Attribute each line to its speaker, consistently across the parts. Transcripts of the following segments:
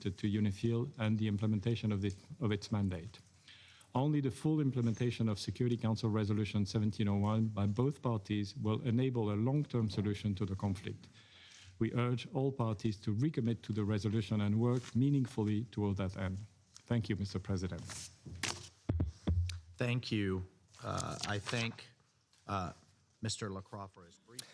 Speaker 1: to UNIFIL and the implementation of its mandate. Only the full implementation of Security Council Resolution 1701 by both parties will enable a long-term solution to the conflict. We urge all parties to recommit to the resolution and work meaningfully toward that end. Thank you, Mr. President.
Speaker 2: Thank you. I thank Mr. Lacroix for his briefing.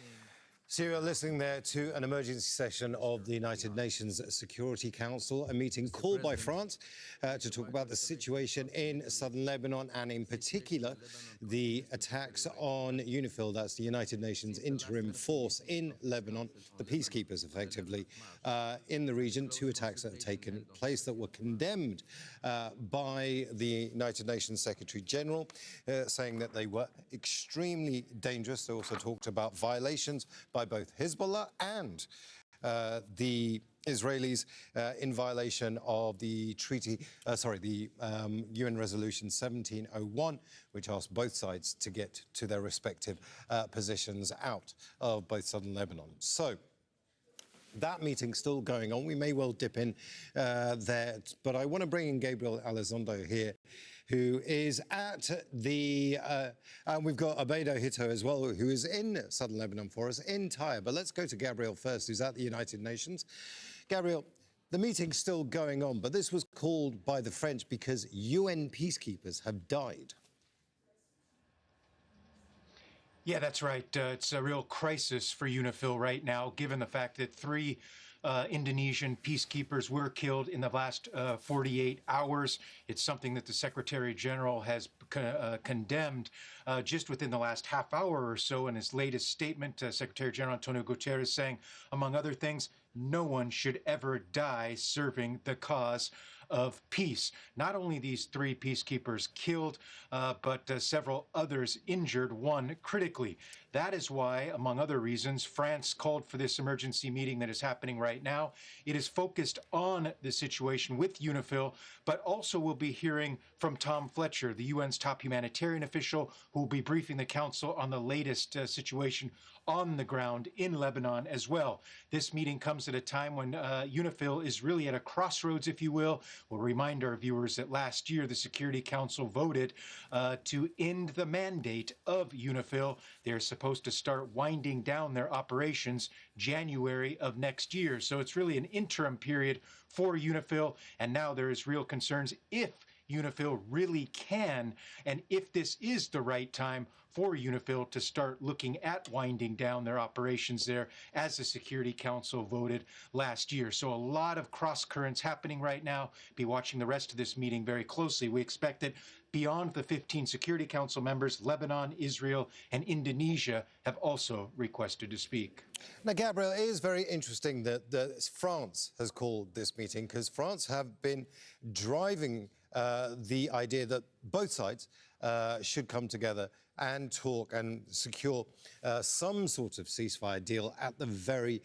Speaker 3: So you're listening there to an emergency session of the United Nations Security Council, a meeting called by France to talk about the situation in southern Lebanon and in particular the attacks on UNIFIL, that's the United Nations interim force in Lebanon, the peacekeepers effectively in the region. Two attacks that have taken place that were condemned by the United Nations Secretary General, saying that they were extremely dangerous. They also talked about violations by both Hezbollah and the Israelis in violation of the UN Resolution 1701, which asked both sides to get to their respective positions out of both southern Lebanon. So that meeting's still going on. We may well dip in there, but I want to bring in Gabriel Elizondo here, who is at the, and we've got Abedo Hito as well, who is in southern Lebanon for us, in Tyre. But let's go to Gabriel first, who's at the United Nations. Gabriel, the meeting's still going on, but this was called by the French because UN peacekeepers have died.
Speaker 4: Yeah, that's right. It's a real crisis for UNIFIL right now, given the fact that three Indonesian peacekeepers were killed in the last 48 hours. It's something that the Secretary General has condemned just within the last half hour or so in his latest statement. Secretary General Antonio Guterres saying, among other things, no one should ever die serving the cause of peace. Not only these three peacekeepers killed, but several others injured, one critically. That is why, among other reasons, France called for this emergency meeting that is happening right now. It is focused on the situation with UNIFIL, but also we'll be hearing from Tom Fletcher, the UN's top humanitarian official, who will be briefing the Council on the latest situation on the ground in Lebanon as well. This meeting comes at a time when UNIFIL is really at a crossroads, if you will. We'll remind our viewers that last year the Security Council voted to end the mandate of UNIFIL. They're supposed to start winding down their operations January of next year. So it's really an interim period for UNIFIL, and now there is real concerns if UNIFIL really can, and if this is the right time for UNIFIL to start looking at winding down their operations there, as the Security Council voted last year. So a lot of cross currents happening right now. Be watching the rest of this meeting very closely. We expect that beyond the 15 Security Council members, Lebanon, Israel, and Indonesia have also requested to speak.
Speaker 3: Now, Gabriel, it is very interesting that France has called this meeting, because France have been driving the idea that both sides should come together and talk and secure some sort of ceasefire deal at the very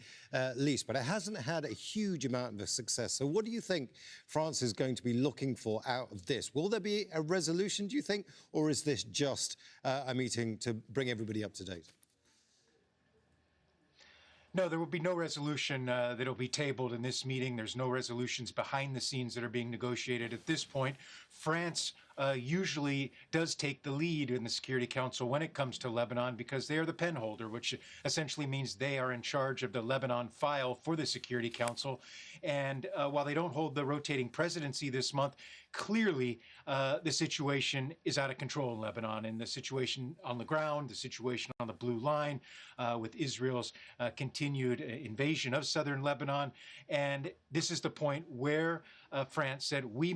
Speaker 3: least. But it hasn't had a huge amount of success. So what do you think France is going to be looking for out of this? Will there be a resolution, do you think, or is this just a meeting to bring everybody up to date?
Speaker 4: No, there will be no resolution that will be tabled in this meeting. There's no resolutions behind the scenes that are being negotiated at this point. France usually does take the lead in the Security Council when it comes to Lebanon, because they are the pen holder, which essentially means they are in charge of the Lebanon file for the Security Council. And while they don't hold the rotating presidency this month, clearly the situation is out of control in Lebanon, and the situation on the ground, the situation on the blue line with Israel's continued invasion of southern Lebanon. And this is the point where France said we